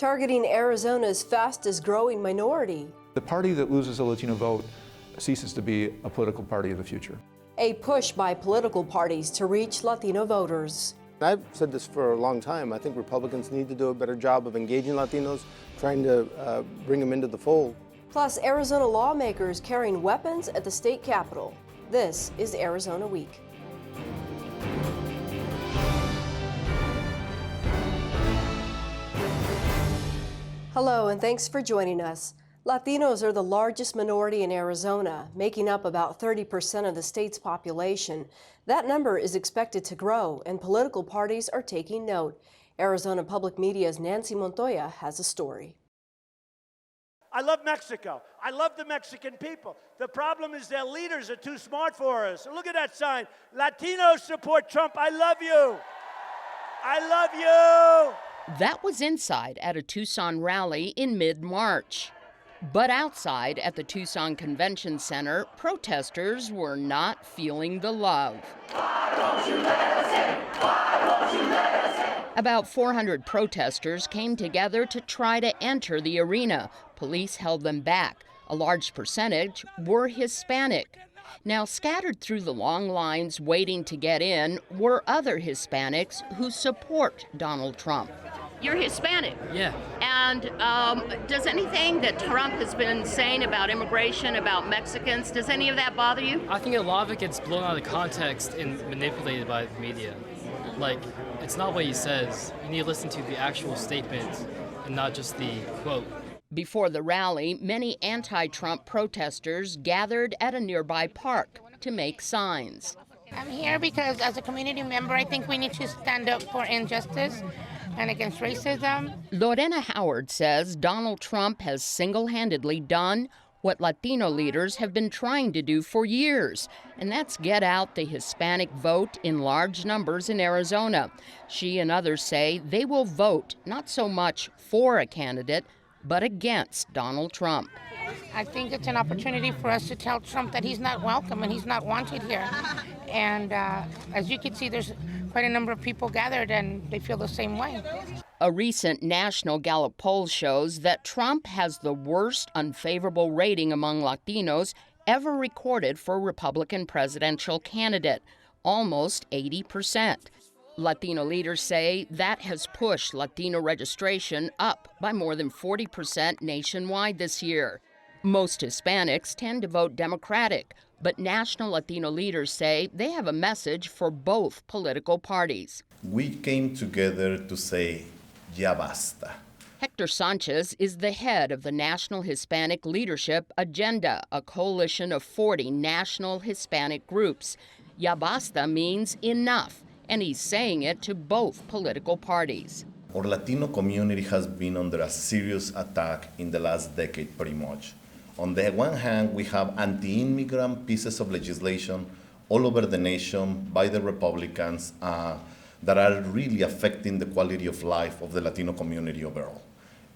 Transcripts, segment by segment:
targeting Arizona's fastest growing minority. The party that loses a Latino vote ceases to be a political party of the future. A push by political parties to reach Latino voters. I've said this for a long time. I think Republicans need to do a better job of engaging Latinos, trying to bring them into the fold. Plus, Arizona lawmakers carrying weapons at the state capitol. This is Arizona Week. Hello, and thanks for joining us. Latinos are the largest minority in Arizona, making up about 30% of the state's population. That number is expected to grow, and political parties are taking note. Arizona Public Media's Nancy Montoya has a story. I love Mexico. I love the Mexican people. The problem is their leaders are too smart for us. Look at that sign. Latinos support Trump. I love you. I love you. That was inside at a Tucson rally in mid-March. But outside at the Tucson Convention Center, protesters were not feeling the love. Why won't you let us in? Why won't you let us in? About 400 protesters came together to try to enter the arena. Police held them back. A large percentage were Hispanic. Now, scattered through the long lines waiting to get in were other Hispanics who support Donald Trump. You're Hispanic. Yeah. And does anything that Trump has been saying about immigration, about Mexicans, does any of that bother you? I think a lot of it gets blown out of context and manipulated by the media. Like, it's not what he says. You need to listen to the actual statement and not just the quote. Before the rally, many anti-Trump protesters gathered at a nearby park to make signs. I'm here because as a community member, I think we need to stand up for injustice and against racism. Lorena Howard says Donald Trump has single-handedly done what Latino leaders have been trying to do for years, and that's get out the Hispanic vote in large numbers in Arizona. She and others say they will vote not so much for a candidate, but against Donald Trump. I think it's an opportunity for us to tell Trump that he's not welcome and he's not wanted here. And as you can see, there's quite a number of people gathered and they feel the same way. A recent national Gallup poll shows that Trump has the worst unfavorable rating among Latinos ever recorded for a Republican presidential candidate, almost 80%. Latino leaders say that has pushed Latino registration up by more than 40% nationwide this year. Most Hispanics tend to vote Democratic, but national Latino leaders say they have a message for both political parties. We came together to say, ya basta. Hector Sanchez is the head of the National Hispanic Leadership Agenda, a coalition of 40 national Hispanic groups. Ya basta means enough, and he's saying it to both political parties. Our Latino community has been under a serious attack in the last decade, pretty much. On the one hand, we have anti-immigrant pieces of legislation all over the nation by the Republicans that are really affecting the quality of life of the Latino community overall.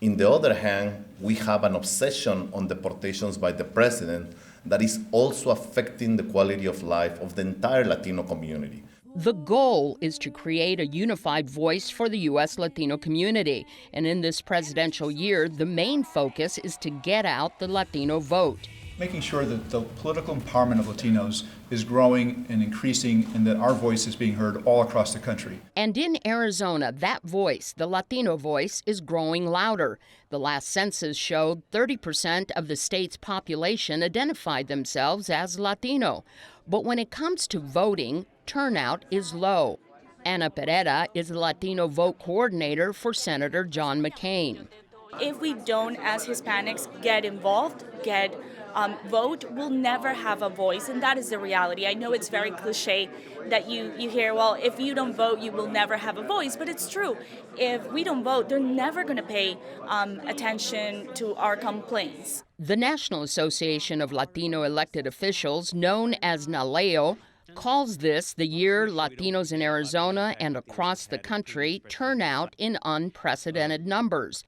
In the other hand, we have an obsession on deportations by the president that is also affecting the quality of life of the entire Latino community. The goal is to create a unified voice for the U.S. Latino community. And in this presidential year, the main focus is to get out the Latino vote. Making sure that the political empowerment of Latinos is growing and increasing and that our voice is being heard all across the country. And in Arizona, that voice, the Latino voice, is growing louder. The last census showed 30% of the state's population identified themselves as Latino. But when it comes to voting, turnout is low. Ana Pereira is the Latino vote coordinator for Senator John McCain. If we don't, as Hispanics, get involved, vote, we'll never have a voice, and that is the reality. I know it's very cliche that you hear, well, if you don't vote, you will never have a voice, but it's true. If we don't vote, they're never going to pay attention to our complaints. The National Association of Latino Elected Officials, known as NALEO, calls this the year Latinos in Arizona and across the country turn out in unprecedented numbers.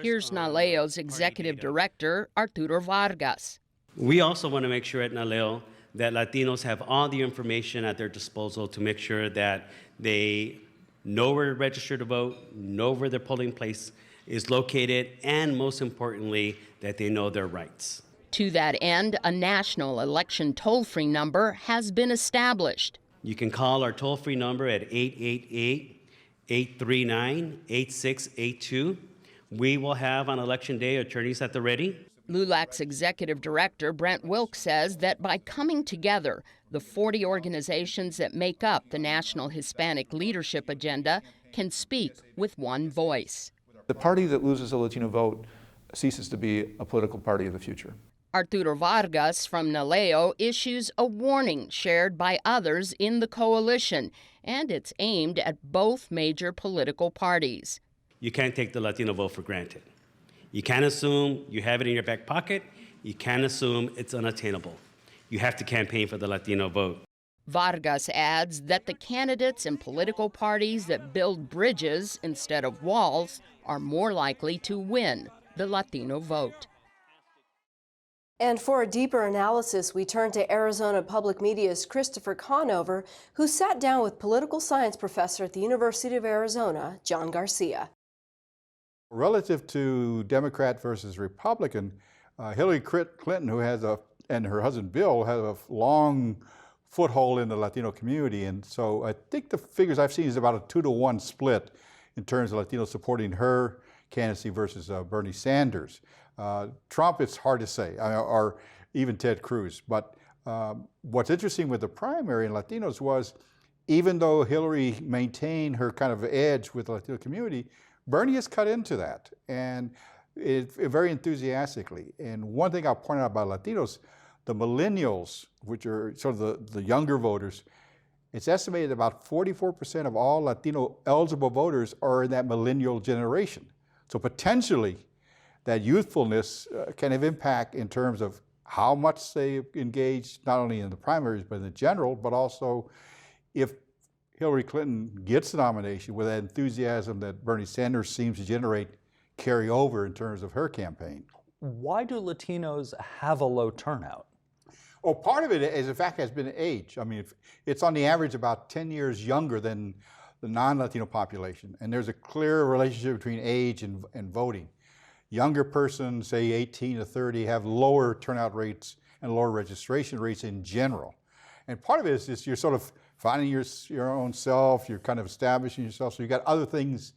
Here's NALEO's executive director, Arturo Vargas. We also want to make sure at NALEO that Latinos have all the information at their disposal to make sure that they know where to register to vote, know where their polling place is located, and most importantly, that they know their rights. To that end, a national election toll-free number has been established. You can call our toll-free number at 888-839-8682. We will have on Election Day attorneys at the ready. LULAC's executive director, Brent Wilkes, says that by coming together, the 40 organizations that make up the National Hispanic Leadership Agenda can speak with one voice. The party that loses a Latino vote ceases to be a political party of the future. Arturo Vargas from NALEO issues a warning shared by others in the coalition, and it's aimed at both major political parties. You can't take the Latino vote for granted. You can't assume you have it in your back pocket. You can't assume it's unattainable. You have to campaign for the Latino vote. Vargas adds that the candidates and political parties that build bridges instead of walls are more likely to win the Latino vote. And for a deeper analysis, we turn to Arizona Public Media's Christopher Conover, who sat down with political science professor at the University of Arizona, John Garcia. Relative to Democrat versus Republican, Hillary Clinton, and her husband Bill, have a long foothold in the Latino community. And so I think the figures I've seen is about a 2-to-1 split in terms of Latinos supporting her candidacy versus Bernie Sanders. Trump, it's hard to say, or even Ted Cruz. But what's interesting with the primary in Latinos was, even though Hillary maintained her kind of edge with the Latino community, Bernie has cut into that, and very enthusiastically. And one thing I'll point out about Latinos, the millennials, which are sort of the younger voters, it's estimated about 44% of all Latino eligible voters are in that millennial generation. So potentially, that youthfulness can have impact in terms of how much they engage, not only in the primaries, but in the general, but also if Hillary Clinton gets the nomination with that enthusiasm that Bernie Sanders seems to generate carry over in terms of her campaign. Why do Latinos have a low turnout? Well, part of it is, in fact, has been age. I mean, it's on the average about 10 years younger than the non-Latino population, and there's a clear relationship between age and voting. Younger persons, say 18 to 30, have lower turnout rates and lower registration rates in general. And part of it is just you're sort of finding your own self, you're kind of establishing yourself, so you've got other things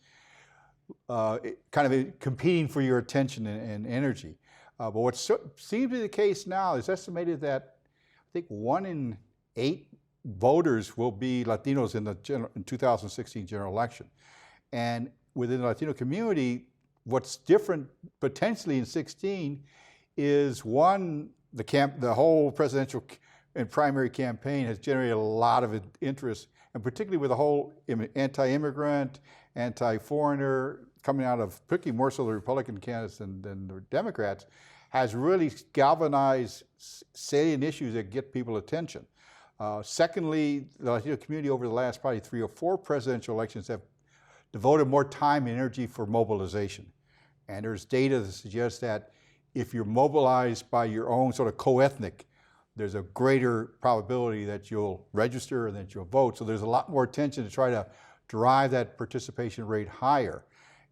kind of competing for your attention and energy. But what seems to be the case now is estimated that I think 1 in 8 voters will be Latinos in the 2016 general election. And within the Latino community, what's different potentially in 16 is, one, the whole presidential and primary campaign has generated a lot of interest, and particularly with the whole anti-immigrant, anti-foreigner coming out of, particularly more so the Republican candidates than the Democrats, has really galvanized salient issues that get people attention. Secondly, the Latino community over the last probably 3 or 4 presidential elections have devoted more time and energy for mobilization. And there's data that suggests that if you're mobilized by your own sort of co-ethnic, there's a greater probability that you'll register and that you'll vote. So there's a lot more attention to try to drive that participation rate higher.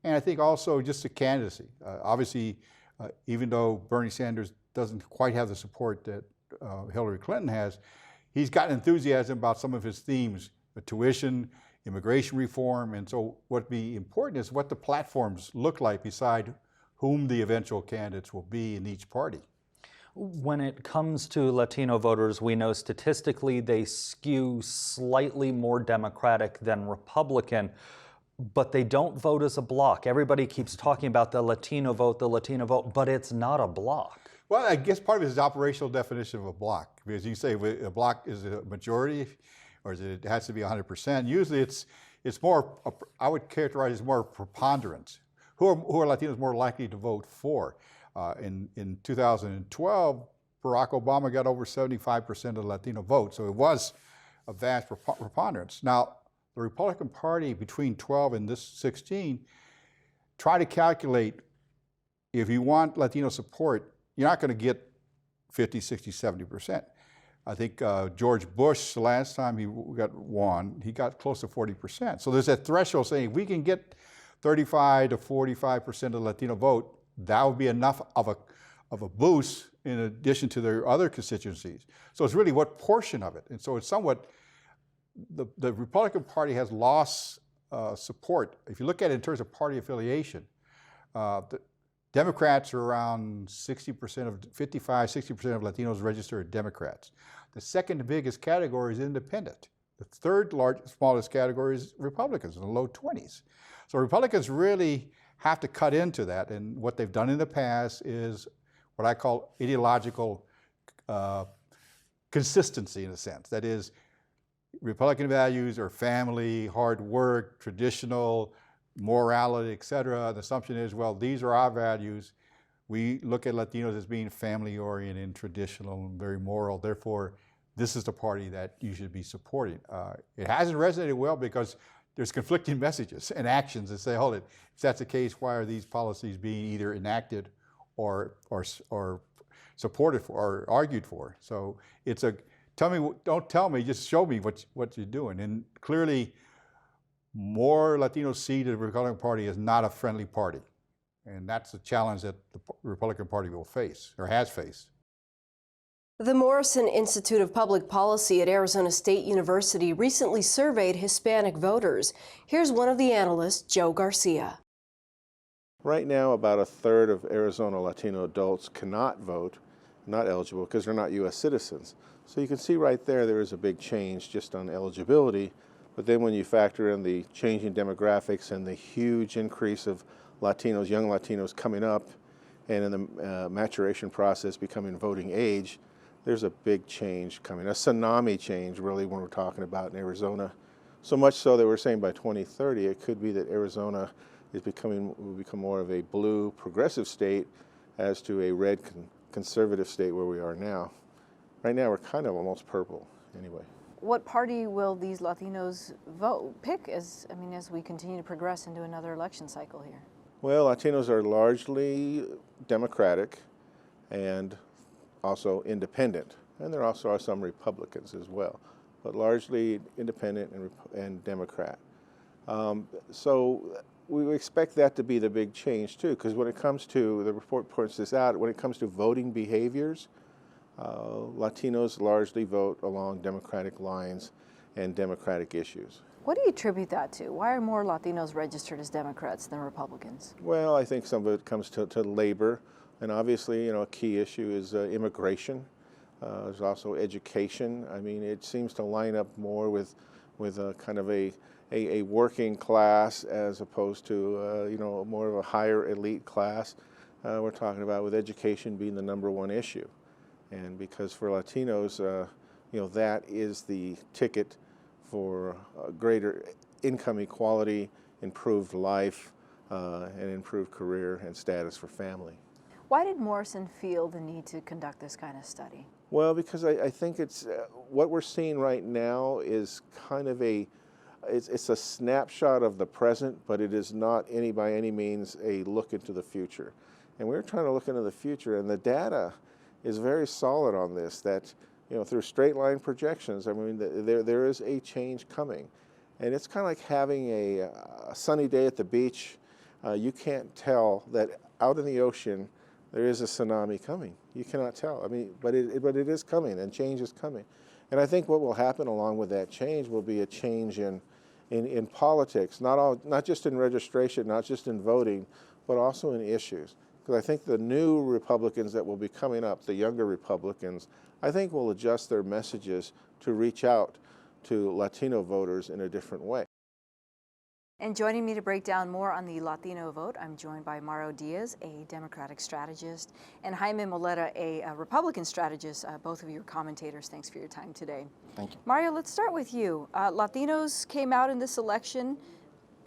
And I think also just the candidacy. Obviously, even though Bernie Sanders doesn't quite have the support that Hillary Clinton has, he's got enthusiasm about some of his themes, tuition, immigration reform, and so what'd be important is what the platforms look like beside whom the eventual candidates will be in each party. When it comes to Latino voters, we know statistically they skew slightly more Democratic than Republican, but they don't vote as a bloc. Everybody keeps talking about the Latino vote, but it's not a bloc. Well, I guess part of it is the operational definition of a bloc, because you say a bloc is a majority, or is it has to be 100%. Usually it's more, I would characterize it as more preponderance. Who are Latinos more likely to vote for? In 2012, Barack Obama got over 75% of the Latino vote, so it was a vast preponderance. Now, the Republican Party between 12 and this 16 try to calculate, if you want Latino support, you're not going to get 50, 60, 70%. I think George Bush, the last time he won, he got close to 40%. So there's that threshold saying, if we can get 35 to 45% of the Latino vote, that would be enough of a boost in addition to their other constituencies. So it's really what portion of it. And so it's somewhat, the Republican Party has lost support. If you look at it in terms of party affiliation, the Democrats are around 60% of, 55, 60% of Latinos registered Democrats. The second biggest category is independent. The third smallest category is Republicans in the low 20s. So Republicans really have to cut into that, and what they've done in the past is what I call ideological consistency in a sense. That is, Republican values are family, hard work, traditional, morality, et cetera. The assumption is, well, these are our values. We look at Latinos as being family-oriented and traditional and very moral. Therefore, this is the party that you should be supporting. It hasn't resonated well because there's conflicting messages and actions that say, hold it, if that's the case, why are these policies being either enacted or supported for or argued for? So it's a, don't tell me, just show me what you're doing. And clearly, more Latinos see the Republican Party as not a friendly party. And that's a challenge that the Republican Party will face, or has faced. The Morrison Institute of Public Policy at Arizona State University recently surveyed Hispanic voters. Here's one of the analysts, Joe Garcia. Right now, about a third of Arizona Latino adults cannot vote, not eligible, because they're not U.S. citizens. So you can see right there is a big change just on eligibility. But then when you factor in the changing demographics and the huge increase of Latinos, young Latinos coming up, and in the maturation process becoming voting age, there's a big change coming, a tsunami change really when we're talking about in Arizona. So much so that we're saying by 2030, it could be that Arizona will become more of a blue progressive state as to a red conservative state where we are now. Right now we're kind of almost purple anyway. What party will these Latinos pick as we continue to progress into another election cycle here? Well, Latinos are largely Democratic and also independent, and there also are some Republicans as well, but largely independent and Democrat. So we expect that to be the big change too, because when it comes to, the report points this out, when it comes to voting behaviors, Latinos largely vote along Democratic lines and Democratic issues. What do you attribute that to? Why are more Latinos registered as Democrats than Republicans? Well, I think some of it comes to labor, and obviously, a key issue is immigration. There's also education. I mean, it seems to line up more with a kind of a working class as opposed to more of a higher elite class. We're talking about with education being the #1 issue. And because for Latinos, that is the ticket for greater income equality, improved life, and improved career and status for family. Why did Morrison feel the need to conduct this kind of study? Well, because I think it's what we're seeing right now is kind of it's a snapshot of the present, but it is not by any means a look into the future. And we're trying to look into the future, and the data is very solid on this, that through straight line projections, I mean, there is a change coming. And it's kind of like having a sunny day at the beach. You can't tell that out in the ocean there is a tsunami coming. You cannot tell. I mean, but it is coming, and change is coming. And I think what will happen along with that change will be a change in politics, not just in registration, not just in voting, but also in issues. Because I think the new Republicans that will be coming up, the younger Republicans, I think will adjust their messages to reach out to Latino voters in a different way. And joining me to break down more on the Latino vote, I'm joined by Mario Diaz, a Democratic strategist, and Jaime Moleta, a Republican strategist. Both of you are commentators. Thanks for your time today. Thank you. Mario, let's start with you. Latinos came out in this election.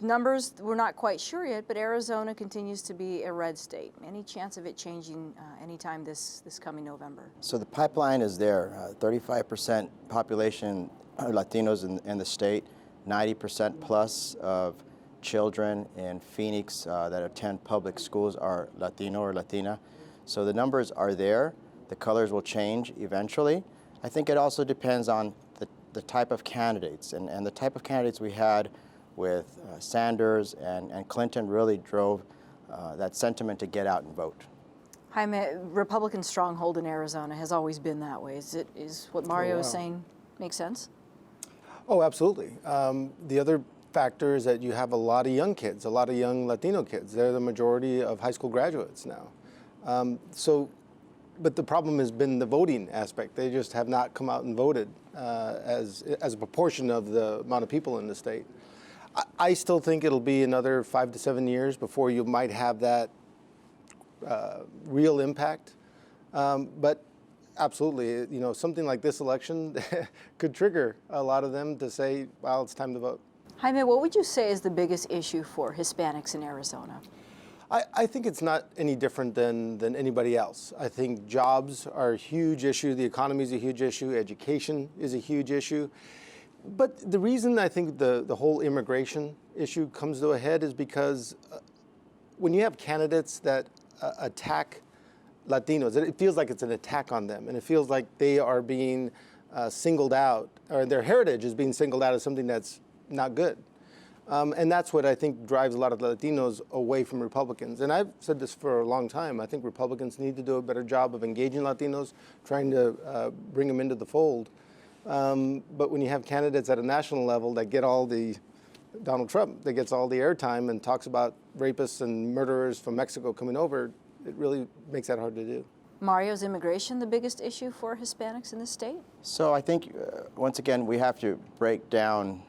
Numbers, we're not quite sure yet, but Arizona continues to be a red state. Any chance of it changing anytime this coming November? So the pipeline is there. 35% population Latinos in the state. 90% plus of children in Phoenix that attend public schools are Latino or Latina. So the numbers are there. The colors will change eventually. I think it also depends on the type of candidates. And the type of candidates we had with Sanders and Clinton really drove that sentiment to get out and vote. Jaime, Republican stronghold in Arizona has always been that way. Is what Mario is saying make sense? Oh, absolutely. The other factor is that you have a lot of young kids, a lot of young Latino kids. They're the majority of high school graduates now. But the problem has been the voting aspect. They just have not come out and voted as a proportion of the amount of people in the state. I still think it'll be another 5 to 7 years before you might have that real impact. But absolutely, something like this election could trigger a lot of them to say, well, it's time to vote. Jaime, what would you say is the biggest issue for Hispanics in Arizona? I think it's not any different than anybody else. I think jobs are a huge issue. The economy is a huge issue. Education is a huge issue. But the reason I think the whole immigration issue comes to a head is because when you have candidates that attack Latinos, it feels like it's an attack on them, and it feels like they are being singled out, or their heritage is being singled out as something that's not good. And that's what I think drives a lot of Latinos away from Republicans. And I've said this for a long time. I think Republicans need to do a better job of engaging Latinos, trying to bring them into the fold. But when you have candidates at a national level that get all the, Donald Trump, that gets all the airtime and talks about rapists and murderers from Mexico coming over, it really makes that hard to do. Mario, is immigration the biggest issue for Hispanics in the state? So I think, once again, we have to break down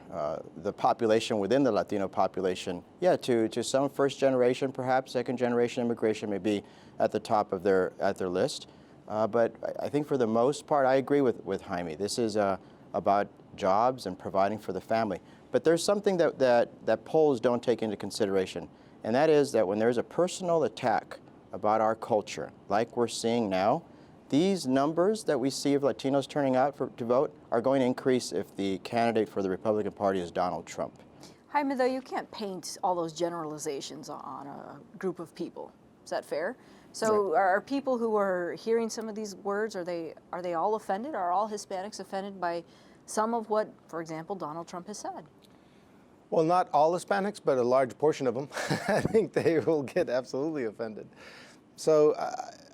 the population within the Latino population. Yeah, to some first generation, perhaps second generation immigration may be at the top of their list. But I think for the most part, I agree with Jaime. This is about jobs and providing for the family. But there's something that polls don't take into consideration, and that is that when there's a personal attack about our culture, like we're seeing now, these numbers that we see of Latinos turning out to vote are going to increase if the candidate for the Republican Party is Donald Trump. Jaime, though, you can't paint all those generalizations on a group of people. Is that fair? So are people who are hearing some of these words, are they all offended? Are all Hispanics offended by some of what, for example, Donald Trump has said? Well, not all Hispanics, but a large portion of them. I think they will get absolutely offended. So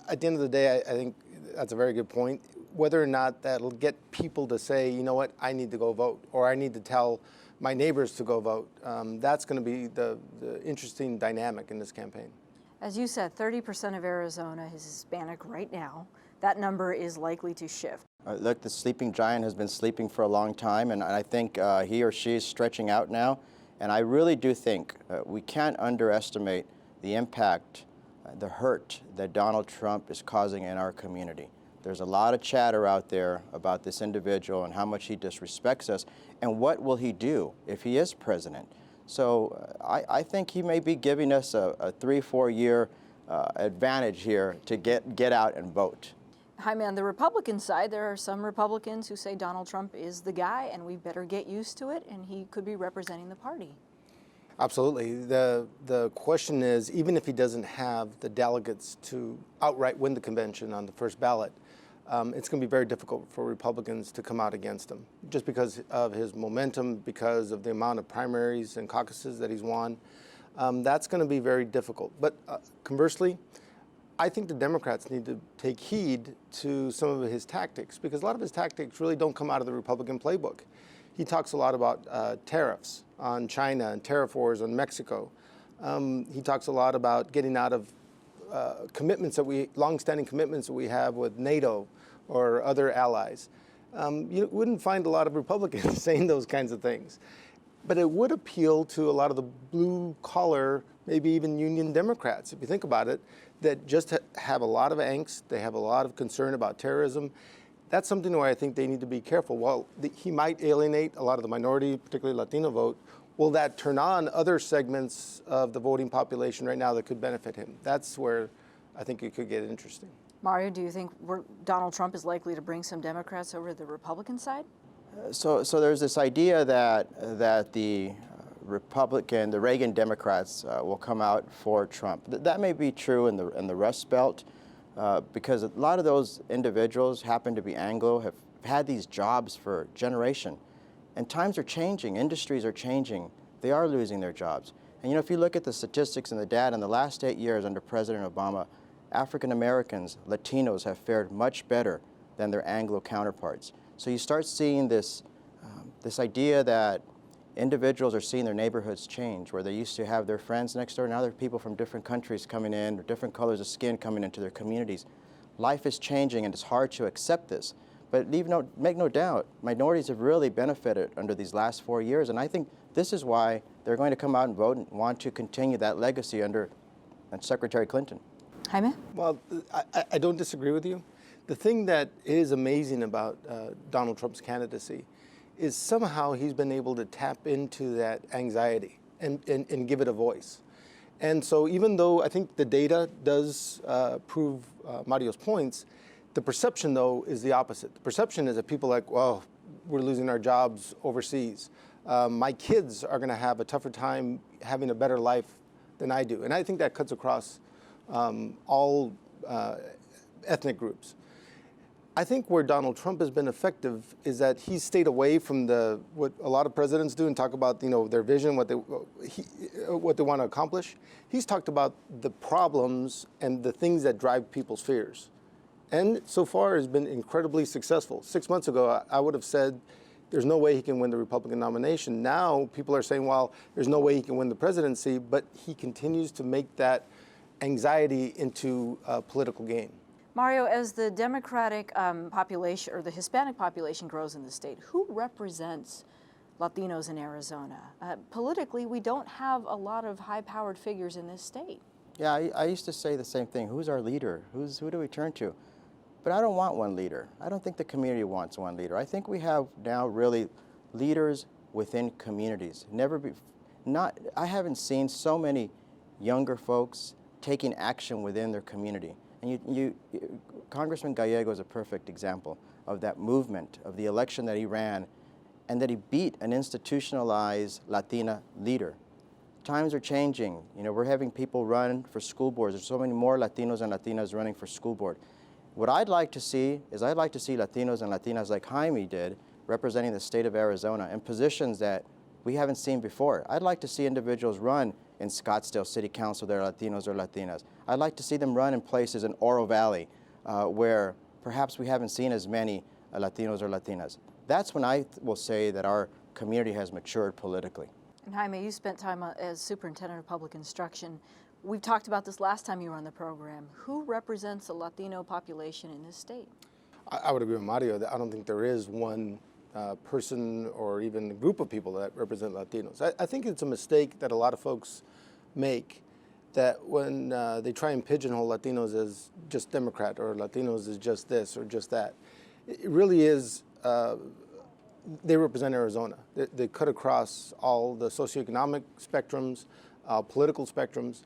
at the end of the day, I think that's a very good point. Whether or not that'll get people to say, you know what, I need to go vote, or I need to tell my neighbors to go vote, that's going to be the interesting dynamic in this campaign. As you said, 30% of Arizona is Hispanic right now. That number is likely to shift. Look, the sleeping giant has been sleeping for a long time, and I think he or she is stretching out now. And I really do think we can't underestimate the impact, the hurt that Donald Trump is causing in our community. There's a lot of chatter out there about this individual and how much he disrespects us, and what will he do if he is president? So I think he may be giving us a 3-4 year advantage here to get out and vote. Jaime, on the Republican side, there are some Republicans who say Donald Trump is the guy and we better get used to it, and he could be representing the party. Absolutely. The question is, even if he doesn't have the delegates to outright win the convention on the first ballot, it's going to be very difficult for Republicans to come out against him, just because of his momentum, because of the amount of primaries and caucuses that he's won. That's going to be very difficult. But conversely, I think the Democrats need to take heed to some of his tactics, because a lot of his tactics really don't come out of the Republican playbook. He talks a lot about tariffs on China and tariff wars on Mexico. He talks a lot about getting out of longstanding commitments that we have with NATO or other allies. You wouldn't find a lot of Republicans saying those kinds of things. But it would appeal to a lot of the blue-collar, maybe even union Democrats, if you think about it, that just have a lot of angst, they have a lot of concern about terrorism. That's something where I think they need to be careful. While he might alienate a lot of the minority, particularly Latino vote, will that turn on other segments of the voting population right now that could benefit him? That's where I think it could get interesting. Mario, do you think Donald Trump is likely to bring some Democrats over to the Republican side? So there's this idea that the the Reagan Democrats will come out for Trump. That may be true in the Rust Belt, because a lot of those individuals happen to be Anglo, have had these jobs for a generation. And times are changing, industries are changing. They are losing their jobs. And if you look at the statistics and the data, in the last 8 years under President Obama, African Americans, Latinos have fared much better than their Anglo counterparts. So you start seeing this idea that individuals are seeing their neighborhoods change, where they used to have their friends next door, now there are people from different countries coming in, or different colors of skin coming into their communities. Life is changing, and it's hard to accept this. But make no doubt, minorities have really benefited under these last 4 years, and I think this is why they're going to come out and vote and want to continue that legacy under Secretary Clinton. Jaime? Well, I don't disagree with you. The thing that is amazing about Donald Trump's candidacy is somehow he's been able to tap into that anxiety and give it a voice. And so even though I think the data does prove Mario's points, the perception, though, is the opposite. The perception is that people are like, well, we're losing our jobs overseas. My kids are going to have a tougher time having a better life than I do. And I think that cuts across all ethnic groups. I think where Donald Trump has been effective is that he's stayed away from what a lot of presidents do and talk about their vision, what they want to accomplish. He's talked about the problems and the things that drive people's fears. And so far has been incredibly successful. 6 months ago, I would have said there's no way he can win the Republican nomination. Now people are saying, well, there's no way he can win the presidency, but he continues to make that anxiety into a political gain. Mario, as the Democratic population or the Hispanic population grows in the state, who represents Latinos in Arizona? Politically, we don't have a lot of high-powered figures in this state. Yeah, I used to say the same thing. Who's our leader? Who do we turn to? But I don't want one leader. I don't think the community wants one leader. I think we have now really leaders within communities. I haven't seen so many younger folks taking action within their community. And Congressman Gallego is a perfect example of that movement, of the election that he ran, and that he beat an institutionalized Latina leader. Times are changing. We're having people run for school boards. There's so many more Latinos and Latinas running for school board. What I'd like to see is Latinos and Latinas like Jaime did, representing the state of Arizona in positions that we haven't seen before. I'd like to see individuals run in Scottsdale City Council that are Latinos or Latinas. I'd like to see them run in places in Oro Valley where perhaps we haven't seen as many Latinos or Latinas. That's when I will say that our community has matured politically. And Jaime, you spent time as superintendent of public instruction. We've talked about this last time you were on the program. Who represents the Latino population in this state? I would agree with Mario that I don't think there is one person or even a group of people that represent Latinos. I think it's a mistake that a lot of folks make, that when they try and pigeonhole Latinos as just Democrat or Latinos as just this or just that. It really is, they represent Arizona. They cut across all the socioeconomic spectrums, political spectrums.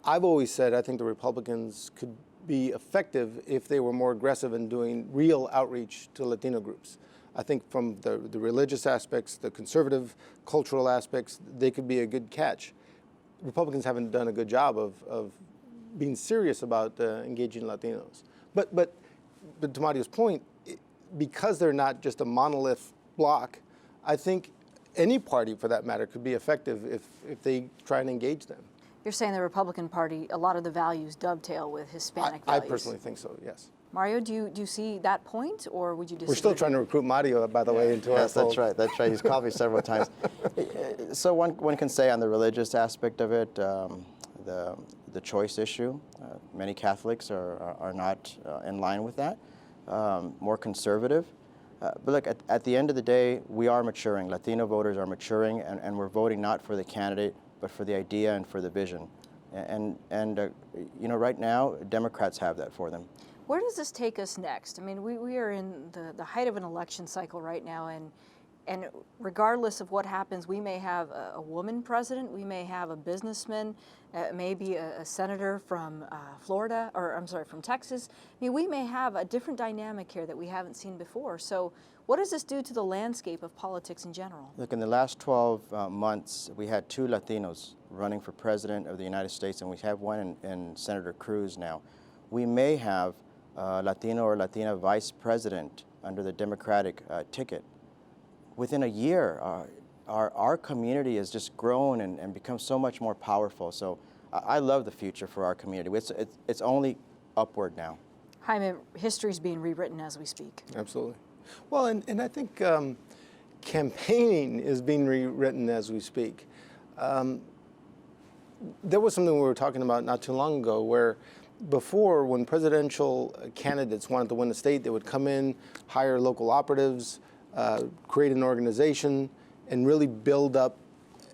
I've always said I think the Republicans could be effective if they were more aggressive in doing real outreach to Latino groups. I think from the religious aspects, the conservative cultural aspects, they could be a good catch. Republicans haven't done a good job of being serious about engaging Latinos. But to Mario's point, because they're not just a monolith block, I think any party for that matter could be effective if they try and engage them. You're saying the Republican Party, a lot of the values dovetail with Hispanic values. I personally think so, yes. Mario, do you see that point, or would you disagree? We're still trying to recruit Mario, by the way, into our fold. That's right. He's called me several times. So one can say on the religious aspect of it, the choice issue, many Catholics are not in line with that, more conservative. But look, at the end of the day, we are maturing. Latino voters are maturing, and we're voting not for the candidate, but for the idea and for the vision. And right now, Democrats have that for them. Where does this take us next? I mean, we are in the height of an election cycle right now, and regardless of what happens, we may have a woman president, we may have a businessman, maybe a senator from Florida, or I'm sorry, from Texas. I mean, we may have a different dynamic here that we haven't seen before. So what does this do to the landscape of politics in general? Look, in the last 12 months, we had 2 Latinos running for president of the United States, and we have one in Senator Cruz now. We may have Latino or Latina vice president under the Democratic ticket. Within a year, our community has just grown and become so much more powerful. So I love the future for our community. It's only upward now. Jaime, history's being rewritten as we speak. Absolutely. Well, and I think campaigning is being rewritten as we speak. There was something we were talking about not too long ago where before, when presidential candidates wanted to win a state, they would come in, hire local operatives, create an organization, and really build up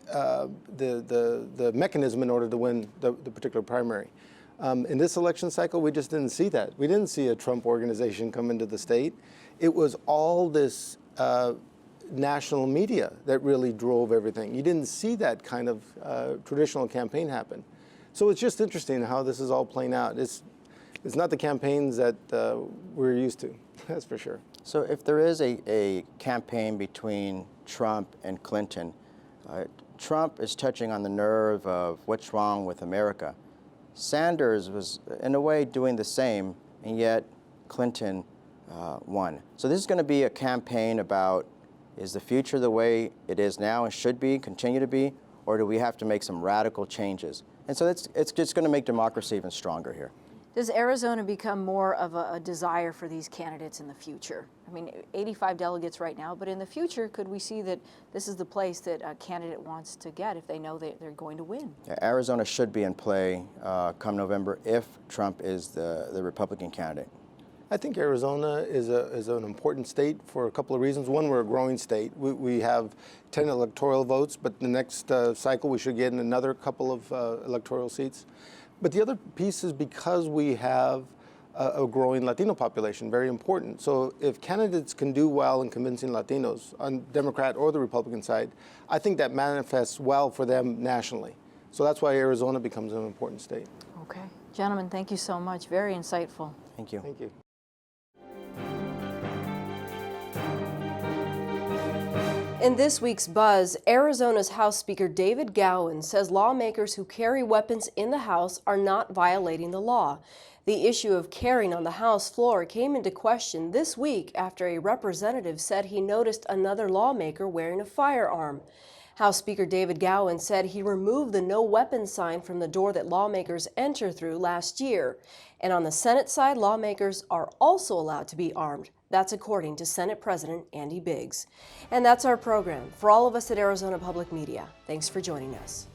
the mechanism in order to win the particular primary. In this election cycle, we just didn't see that. We didn't see a Trump organization come into the state. It was all this national media that really drove everything. You didn't see that kind of traditional campaign happen. So it's just interesting how this is all playing out. It's not the campaigns that we're used to, that's for sure. So if there is a campaign between Trump and Clinton, Trump is touching on the nerve of what's wrong with America. Sanders was, in a way, doing the same, and yet Clinton won. So this is going to be a campaign about, is the future the way it is now and should be, continue to be, or do we have to make some radical changes? And so it's just going to make democracy even stronger here. Does Arizona become more of a desire for these candidates in the future? I mean, 85 delegates right now, but in the future, could we see that this is the place that a candidate wants to get if they know that they're going to win? Yeah, Arizona should be in play come November if Trump is the Republican candidate. I think Arizona is an important state for a couple of reasons. One, we're a growing state. We have 10 electoral votes, but the next cycle we should get in another couple of electoral seats. But the other piece is because we have a growing Latino population, very important. So if candidates can do well in convincing Latinos on Democrat or the Republican side, I think that manifests well for them nationally. So that's why Arizona becomes an important state. Okay. Gentlemen, thank you so much. Very insightful. Thank you. Thank you. In this week's Buzz, Arizona's House Speaker David Gowan says lawmakers who carry weapons in the House are not violating the law. The issue of carrying on the House floor came into question this week after a representative said he noticed another lawmaker wearing a firearm. House Speaker David Gowan said he removed the no weapons sign from the door that lawmakers enter through last year. And on the Senate side, lawmakers are also allowed to be armed. That's according to Senate President Andy Biggs. And that's our program. For all of us at Arizona Public Media, thanks for joining us.